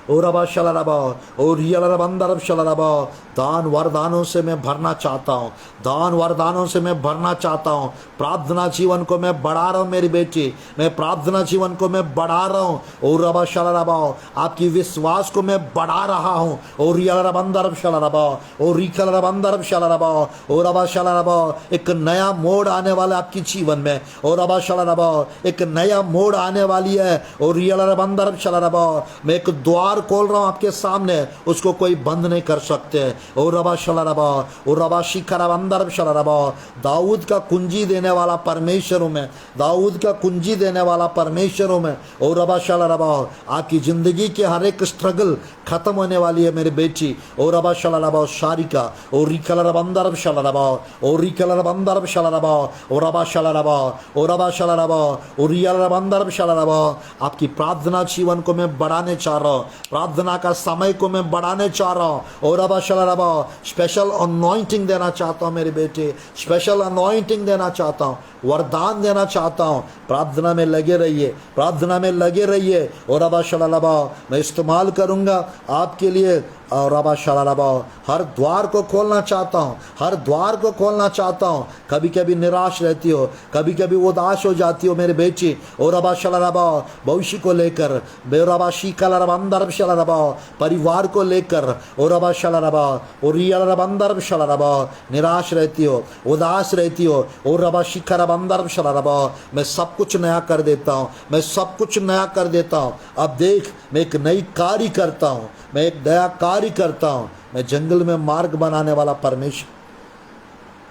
ओरबा शलरबा और रियलर बंदर शलरबा। दान वरदानों से मैं भरना चाहता हूँ, दान वरदानों से मैं भरना चाहता हूँ। प्रार्थना जीवन को मैं बढ़ा रहा हूँ मेरी बेटी, मैं प्रार्थना जीवन को मैं बढ़ा रहा हूँ। और रबा शलरबा, आपकी विश्वास को मैं बढ़ा रहा हूँ। और रियलर बंदर शलरबा और रिकलर बंदर शलरबा और रबा शलरबा, एक नया मोड़ आने वाला आपकी जीवन में। और रबा शलरबा, एक नया मोड़ आने वाली है। और रियलर बंदर शलरबा, मैं एक द्वार द्वार खोल रहा हूँ आपके सामने, उसको कोई बंद नहीं कर सकते। ओ रबा शलरबा, ओ रबा शिखरब अंदर शलरबा। दाऊद का कुंजी देने वाला परमेश्वर हूँ मैं, दाऊद का कुंजी देने वाला परमेश्वर हूँ मैं। ओ रबा शलरबा, आपकी जिंदगी के हर एक स्ट्रगल खत्म होने वाली है मेरी बेटी। ओ रबा शलरबा शारिका, ओ रिकलर अंदर शलरबा, ओ रिकलर अंदर शलरबा, ओ रबा शलरबा, ओ रबा शलरबा, ओ रियल अंदर शलरबा। आपकी प्रार्थना जीवन को मैं बढ़ाने चाह रहा हूँ, प्रार्थना का समय को मैं बढ़ाने चाह रहा हूँ। ओ रबा शलरबा, स्पेशल अनॉइंटिंग देना चाहता हूँ मेरे बेटे, स्पेशल अनॉइंटिंग देना चाहता हूँ, वरदान देना चाहता हूँ। प्रार्थना में लगे रहिए, प्रार्थना में लगे रहिए। और रबा शलरबा, मैं इस्तेमाल करूँगा आपके लिए। और रबा शलरबा, हर द्वार को खोलना चाहता हूँ, हर द्वार को खोलना चाहता हूँ। कभी कभी निराश रहती हो, कभी कभी उदास हो जाती हो मेरे बेटी। और रबा शलरबा, भविष्य को लेकर, बेरबा शीकलरबा अंदर शलरबा, परिवार को लेकर, और रबा शलरबा, और रियल अंदर शलरबा, निराश रहती हो, उदास रहती हो। और रबा शिखर अंदर शलरबा, मैं सब कुछ नया कर देता हूँ, मैं सब कुछ नया कर देता हूँ। अब देख, मैं एक नई कार्य करता हूँ, मैं एक नया कार्य करता हूँ। मैं जंगल में मार्ग बनाने वाला परमेश्वर,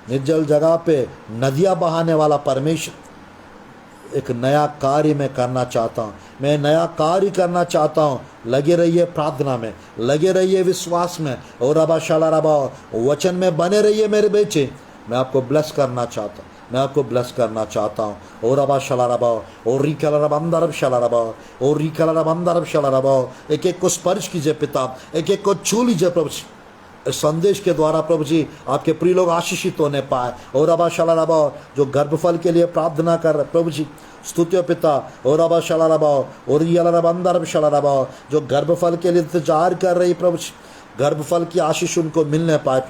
निर्जल जगह पे नदियाँ बहाने वाला परमेश्वर, एक नया कार्य मैं करना चाहता हूँ, मैं नया कार्य करना चाहता हूँ। लगे रहिए प्रार्थना में, लगे रहिए विश्वास में। और रबा शलरबा, वचन में बने रहिए मेरे बेटे। मैं आपको ब्लेस करना चाहता हूँ, मैं आपको ब्लेस करना चाहता हूँ। और रबा शलरबा, और रिकलरब अंदर शलरबा, और रिकलरब अंदर शलरबा। एक एक को स्पर्श कीजिए पिता, एक एक को छू लीजिए प्रभु जी। इस संदेश के द्वारा प्रभु जी आपके प्रिय लोग आशीषित होने पाए। और रबा शलरबा, जो गर्भफल के लिए प्रार्थना कर रहे प्रभु जी, स्तुत्य पिता। और रबा शलरबा, और रियलरब अंदर शलरबा, जो गर्भफल के लिए इंतजार कर रही प्रभु जी, गर्भफल की आशीष उनको मिलने पाए।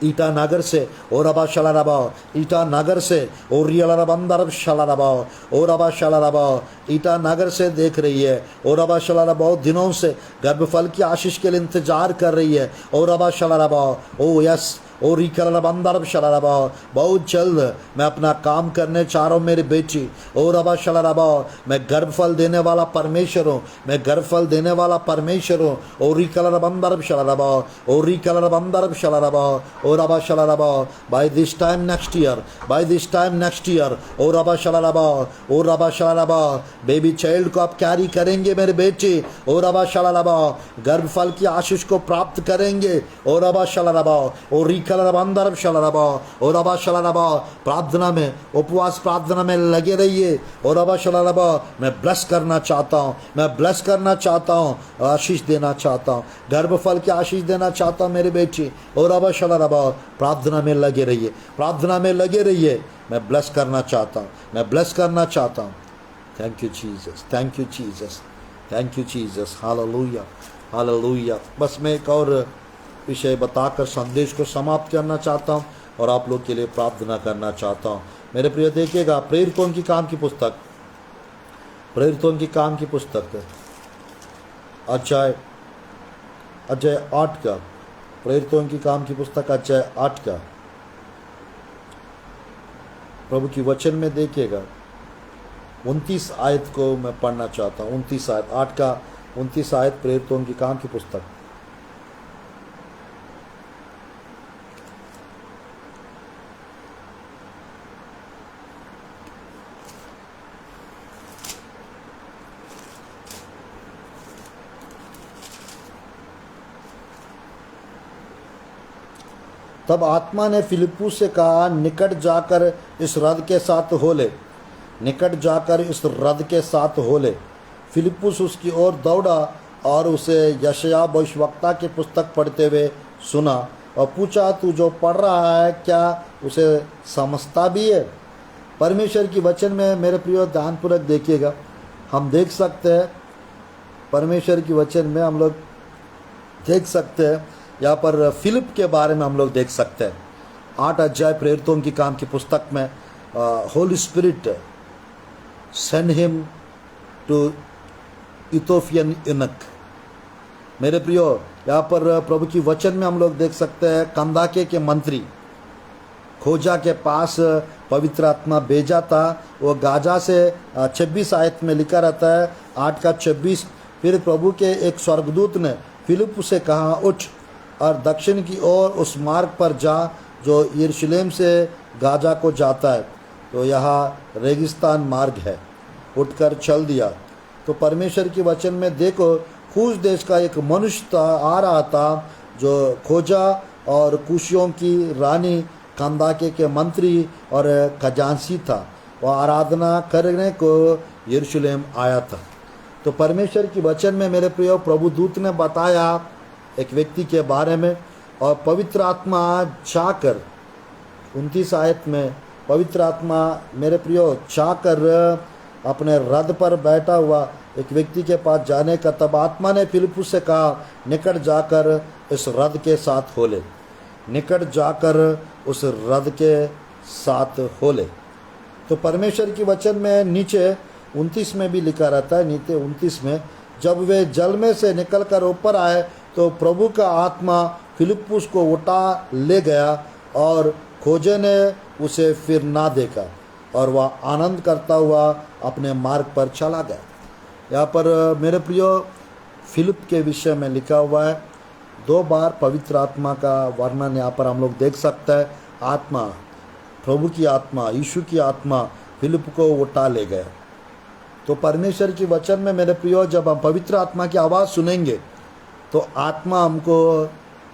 ईटानगर से, और रबा शलरबा, ईटानगर से, और रियलरब अंदर शलरबा, और रबा शलरबा, ईटानगर से देख रही है। और रबा शलरबा, बहुत दिनों से गर्भफल की आशीष के लिए इंतजार कर रही है। और रबा शलरबा, ओ यस, और रिकलरब अंदर शलरबा, बहुत जल्द मैं अपना काम करने चाह रहा हूँ मेरी बेटी। और रबा शलरबा, मैं गर्भफल देने वाला परमेश्वर हूँ, मैं गर्भफल देने वाला परमेश्वर हूँ। और रिकलरब अंदर शलरबा, और रिकलरब अंदर शलरबा, और रबा शलरबा, by this time next year, by this time next year. और रबा शलरबा, और रबा शलरबा, बेबी चाइल्ड को आप कैरी करेंगे मेरे बेटे। और रबा शलरबा, गर्भफल की आशीष को प्राप्त करेंगे। और रबा शलरबा, और रिकलरब अंदर शलरबा, और रबा शलरबा, प्रार्थना में, उपवास प्रार्थना में लगे रहिए। और रबा शलरबा, मैं ब्लेस करना चाहता हूँ, मैं ब्लेस करना चाहता हूँ, आशीष देना चाहता हूँ, गर्भफल की आशीष देना चाहता हूँ मेरे बेटे। और रबा शलरबा, प्रार्थना में लगे रहिए, प्रार्थना में लगे रहिए। मैं ब्लेस करना चाहता हूँ, मैं ब्लेस करना चाहता हूँ। Thank you Jesus, thank you Jesus, thank you Jesus. Hallelujah, hallelujah. बस मैं एक और विषय बताकर संदेश को समाप्त करना चाहता हूँ और आप लोग के लिए प्रार्थना करना चाहता हूँ। मेरे प्रिय देखिएगा, प्रेरितों की काम की पुस्तक, प्रेरितों की काम की पुस्तक अध्याय 8 का, प्रेरितों की काम की पुस्तक अध्याय 8 का प्रभु की वचन में देखिएगा 29 आयत को मैं पढ़ना चाहता हूँ। 29 आयत, 8 का 29 आयत, प्रेरितों की काम की पुस्तक। तब आत्मा ने फिलिप्पुस से कहा, निकट जाकर इस रथ के साथ हो ले, निकट जाकर इस रथ के साथ हो ले। फिलिप्पुस उसकी ओर दौड़ा और उसे यशायाह भविष्यवक्ता की पुस्तक पढ़ते हुए सुना और पूछा, तू जो पढ़ रहा है क्या उसे समझता भी है? परमेश्वर की वचन में मेरे प्रियो ध्यानपूर्वक देखिएगा, हम देख सकते हैं परमेश्वर की वचन में हम लोग देख सकते हैं यहाँ पर फिलिप के बारे में हम लोग देख सकते हैं। 8 अध्याय प्रेरितों की काम की पुस्तक में Holy Spirit send him to Ethiopian eunuch. मेरे प्रियो, यहाँ पर प्रभु की वचन में हम लोग देख सकते हैं कंदाके के मंत्री खोजा के पास पवित्र आत्मा भेजा था। वो गाजा से 26 आयत में लिखा रहता है, 8 का 26, फिर प्रभु के एक स्वर्गदूत ने फिलिप से कहा, उठ और दक्षिण की ओर उस मार्ग पर जा जो यरूशलेम से गाजा को जाता है, तो यहाँ रेगिस्तान मार्ग है। उठकर चल दिया। तो परमेश्वर के वचन में देखो, खूश देश का एक मनुष्य आ रहा था जो खोजा और कुशियों की रानी कंदाके के मंत्री और खजांची था। वह आराधना करने को यरूशलेम आया था। तो परमेश्वर के वचन में मेरे प्रिय प्रभु दूत ने बताया एक व्यक्ति के बारे में, और पवित्र आत्मा जाकर 29 आयत में पवित्र आत्मा मेरे प्रियो जाकर अपने रथ पर बैठा हुआ एक व्यक्ति के पास जाने का। तब आत्मा ने फिलिप्पुस से कहा, निकट जाकर इस रथ के साथ हो ले, निकट जाकर उस रथ के साथ हो ले। तो परमेश्वर की वचन में नीचे 29 में भी लिखा रहता है, नीचे 29 में, जब वे जल में से निकलकर ऊपर आए तो प्रभु का आत्मा फिलिप्पुस को उठा ले गया और खोजे ने उसे फिर ना देखा और वह आनंद करता हुआ अपने मार्ग पर चला गया। यहाँ पर मेरे प्रियो फिलिप के विषय में लिखा हुआ है। 2 बार पवित्र आत्मा का वर्णन यहाँ पर हम लोग देख सकते हैं। आत्मा, प्रभु की आत्मा, यीशु की आत्मा फिलिप को उठा ले गया। तो परमेश्वर की वचन में मेरे प्रियो जब हम पवित्र आत्मा की आवाज़ सुनेंगे तो आत्मा हमको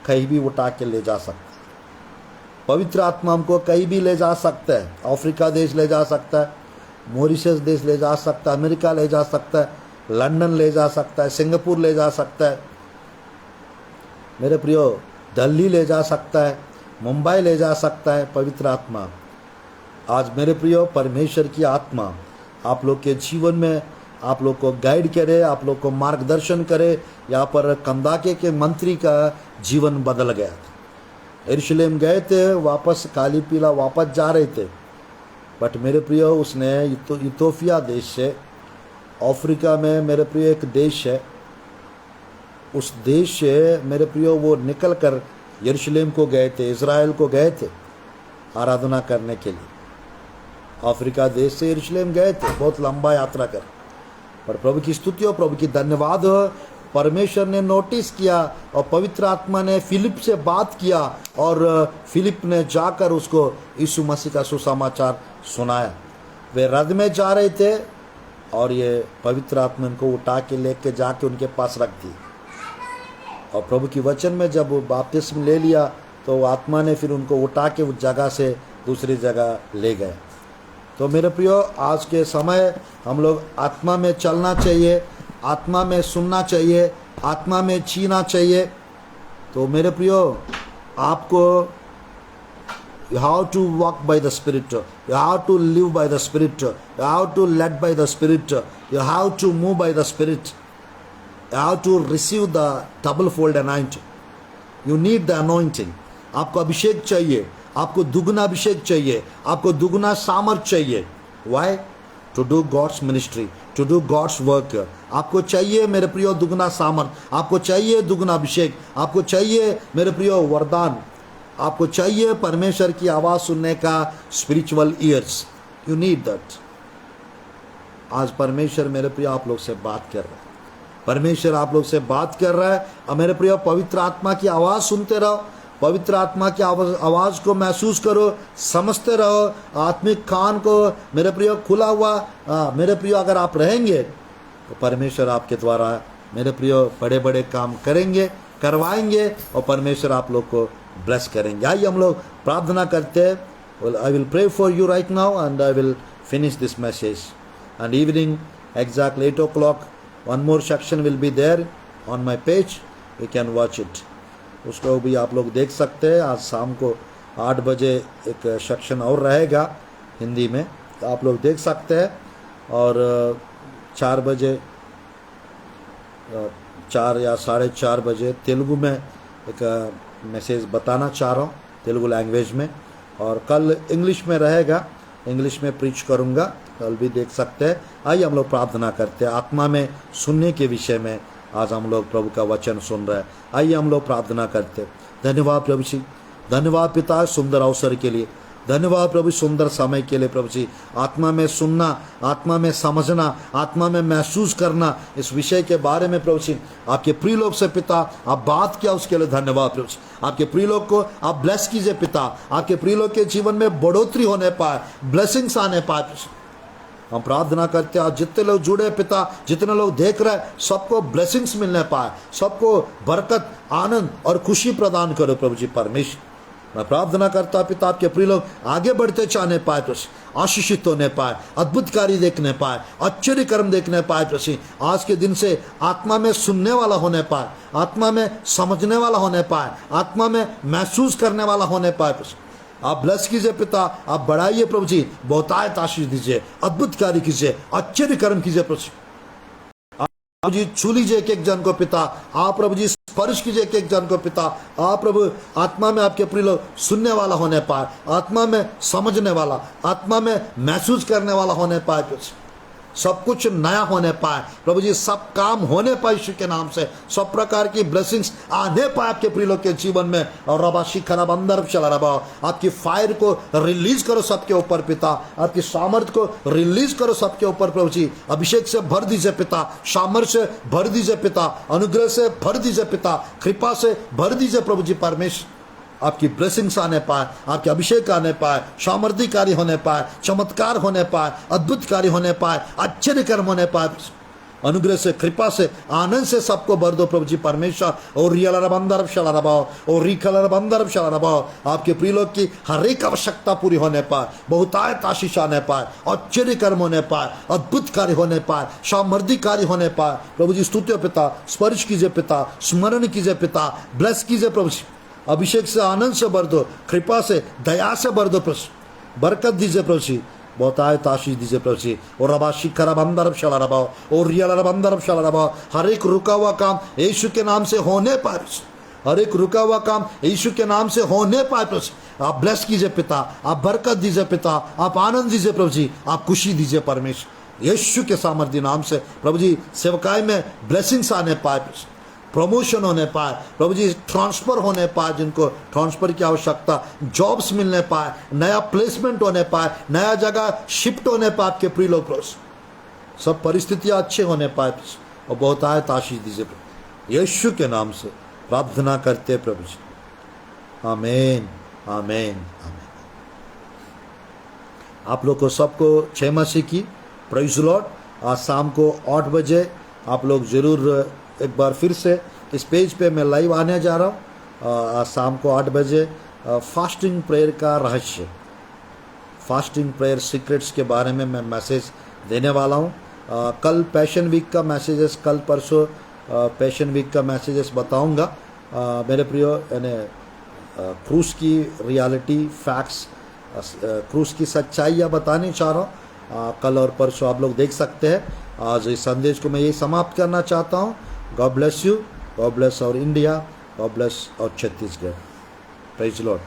कहीं भी उठा के ले जा सकता है। पवित्र आत्मा हमको कहीं भी ले जा सकता है। अफ्रीका देश ले जा सकता है, मॉरिशस देश ले जा सकता है, अमेरिका ले जा सकता है, लंदन ले जा सकता है, सिंगापुर ले जा सकता है, मेरे प्रियो दिल्ली ले जा सकता है, मुंबई ले जा सकता है पवित्र आत्मा। आज मेरे प्रियो परमेश्वर की आत्मा आप लोग के जीवन में आप लोग को गाइड करे, आप लोग को मार्गदर्शन करे। यहाँ पर कंदाके के मंत्री का जीवन बदल गया। यरूशलेम गए थे, वापस काली पीला वापस जा रहे थे, बट मेरे प्रियो उसने इथोपिया देश से, अफ्रीका में मेरे प्रियो एक देश है, उस देश से मेरे प्रियो वो निकल कर यरूशलेम को गए थे, इज़राइल को गए थे आराधना करने के लिए। अफ्रीका देश से यरूशलेम गए थे, बहुत लंबा यात्रा कर। पर प्रभु की स्तुति हो, प्रभु की धन्यवाद हो, परमेश्वर ने नोटिस किया और पवित्र आत्मा ने फिलिप से बात किया और फिलिप ने जाकर उसको यीशु मसीह का सुसमाचार सुनाया। वे रथ में जा रहे थे और ये पवित्र आत्मा उनको उठा के लेके जाके उनके पास रख दी। और प्रभु की वचन में जब बपतिस्मा ले लिया तो आत्मा ने फिर उनको उठा के उस जगह से दूसरी जगह ले गए। तो मेरे प्रियो आज के समय हम लोग आत्मा में चलना चाहिए, आत्मा में सुनना चाहिए, आत्मा में जीना चाहिए। तो मेरे प्रियो आपको you have to walk by the Spirit, you have to live by the Spirit, you have to lead by the Spirit, you have to move by the Spirit, you have to receive the double fold anointing. You need the anointing. आपको अभिषेक चाहिए, आपको दुगना अभिषेक चाहिए, आपको दुगना सामर्थ चाहिए। Why? To do God's ministry, to do God's work. आपको चाहिए मेरे प्रियो दुगना सामर्थ, आपको चाहिए दुगना अभिषेक, आपको चाहिए मेरे प्रियो वरदान, आपको चाहिए परमेश्वर की आवाज़ सुनने का spiritual years. You need that. आज परमेश्वर मेरे प्रियो आप लोग से बात कर रहा है, परमेश्वर आप लोग से बात कर रहा है। और मेरे प्रियो पवित्र आत्मा की आवाज़ सुनते रहो, पवित्र आत्मा की आवाज़ को महसूस करो, समझते रहो। आत्मिक कान को मेरे प्रियो खुला हुआ मेरे प्रियो अगर आप रहेंगे तो परमेश्वर आपके द्वारा मेरे प्रियो बड़े बड़े काम करेंगे, करवाएंगे और परमेश्वर आप लोग को ब्लेस करेंगे। आइए हम लोग प्रार्थना करते हैं। Well, I will pray for you right now and I will finish this message. And evening exactly 8 o'clock one more section will be there on my page. You can watch it. उसको भी आप लोग देख सकते हैं। आज शाम को 8 बजे एक सेक्शन और रहेगा हिंदी में, तो आप लोग देख सकते हैं। और 4 बजे 4 या 4:30 बजे तेलुगु में एक मैसेज बताना चाह रहा हूँ तेलुगु लैंग्वेज में। और कल इंग्लिश में रहेगा, इंग्लिश में प्रीच करूँगा, कल भी देख सकते हैं। आइए हम लोग प्रार्थना करते हैं। आत्मा में सुनने के विषय में आज हम लोग प्रभु का वचन सुन रहे हैं। आइए हम लोग प्रार्थना करते हैं। धन्यवाद प्रभु जी, धन्यवाद पिता सुंदर अवसर के लिए, धन्यवाद प्रभु सुंदर समय के लिए प्रभु जी। आत्मा में सुनना, आत्मा में समझना, आत्मा में महसूस करना इस विषय के बारे में प्रभु जी आपके प्रिय लोग से पिता आप बात किया, उसके लिए धन्यवाद प्रभु जी। आपके प्रिय लोग को आप ब्लेस कीजिए पिता, आपके प्रिय लोग के जीवन में बढ़ोतरी होने पाए, ब्लेसिंग्स आने पाए प्रभु जी। हम प्रार्थना करते हैं आज जितने लोग जुड़े पिता, जितने लोग देख रहे हैं, सबको ब्लेसिंग्स मिलने पाए, सबको बरकत, आनंद और खुशी प्रदान करो प्रभु जी परमेश्वर। मैं प्रार्थना करता पिता आपके प्रिय लोग आगे बढ़ते जाने पाए प्रभु, आशीषित होने पाए, अद्भुत कार्य देखने पाए, आश्चर्य कर्म देखने पाए प्रभु। आज के दिन से आत्मा में सुनने वाला होने पाए, आत्मा में समझने वाला होने पाए, आत्मा में महसूस करने वाला होने पाए प्रभु। आप ब्लेस कीजिए पिता, आप बढ़ाइए प्रभु जी, बहुतायत आशीष दीजिए, अद्भुत कार्य कीजिए, आश्चर्य कर्म कीजिए प्रभु जी। छू लीजिए एक एक जन को पिता, आप प्रभु जी स्पर्श कीजिए एक एक जन को पिता। आप प्रभु आत्मा में आपके प्रिय लोग सुनने वाला होने पाए, आत्मा में समझने वाला, आत्मा में महसूस करने वाला होने पाए प्रभु जी। सब कुछ नया होने पाए प्रभु जी, सब काम होने पाए यीशु के नाम से, सब प्रकार की ब्लेसिंग्स आने पाए आपके प्रिय लोग के जीवन में। और रबाशी खराब अंदर चला रहा, आपकी फायर को रिलीज करो सबके ऊपर पिता, आपकी सामर्थ को रिलीज करो सबके ऊपर प्रभु जी। अभिषेक से भर दीजिए पिता, सामर्थ से भर दीजिए पिता, अनुग्रह से भर दीजिए पिता, कृपा से भर दीजिए प्रभु जी परमेश्वर। आपकी ब्लेसिंग्स आने पाए, आपके अभिषेक आने पाए, सामर्थ्य कार्य होने पाए, चमत्कार होने पाए, अद्भुत कार्य होने पाए, आश्चर्य कर्म होने पाए। अनुग्रह से, कृपा से, आनंद से सबको भर दो प्रभु जी परमेश्वर। और रियल बंदर शला रबाओ, और रिकलर बंदर शला रबाओ, आपके प्रिय लोग की हर एक आवश्यकता पूरी होने पाए, बहुतायत आशीष आने पाए, आश्चर्य कर्म होने पाए, अद्भुत कार्य होने पाए, सामर्थ्य कार्य होने पाए प्रभु जी। स्तुत्य पिता, स्पर्श कीजिए पिता, स्मरण कीजिए पिता, ब्लेस कीजिए प्रभु जी। अभिषेक से, आनंद से भर दो, कृपा से, दया से भर दो प्रभु, बरकत दीजिए प्रभु जी, बहुतायत आशीष दीजिए प्रभु जी। और रबाशी खराब अंदर शला रबाओ, और रियल अंदर शला रबाओ, हर एक रुका हुआ काम यीशु के नाम से होने पाए, हर एक रुका हुआ काम यीशु के नाम से होने पाए प्रभु। आप ब्लेस कीजिए पिता, आप बरकत दीजिए पिता, आप आनंद दीजिए प्रभु जी, आप खुशी दीजिए परमेश्वर यीशु के सामर्थ्य नाम से प्रभु जी। सेवकाई में ब्लेसिंग्स आने पाए, प्रमोशन होने पाए प्रभु जी, ट्रांसफर होने पाए, जिनको ट्रांसफर की आवश्यकता, जॉब्स मिलने पाए, नया प्लेसमेंट होने पाए, नया जगह शिफ्ट होने पाए आपके प्रिय लोग प्रभु। सब परिस्थितियां अच्छे होने पाए और बहुतायत आशीष दीजिए प्रभु, यीशु के नाम से प्रार्थना करते प्रभु जी, आमीन आमीन आमीन। आप लोग को सबको जय मसीह की, प्रेज़ द लॉर्ड। आज शाम को 8 बजे आप लोग जरूर एक बार फिर से इस पेज पे मैं लाइव आने जा रहा हूँ। आज शाम को 8 बजे फास्टिंग प्रेयर का रहस्य, फास्टिंग प्रेयर सीक्रेट्स के बारे में मैं मैसेज देने वाला हूँ। कल पैशन वीक का मैसेजेस, कल परसों पैशन वीक का मैसेजेस बताऊँगा मेरे प्रियो। यानी क्रूस की रियलिटी, फैक्ट्स, क्रूस की सच्चाइयाँ बताने चाह रहा हूँ। कल और परसों आप लोग देख सकते हैं। आज इस संदेश को मैं यही समाप्त करना चाहता हूँ। God bless you, God bless our India, God bless our Chhattisgarh. Praise the Lord.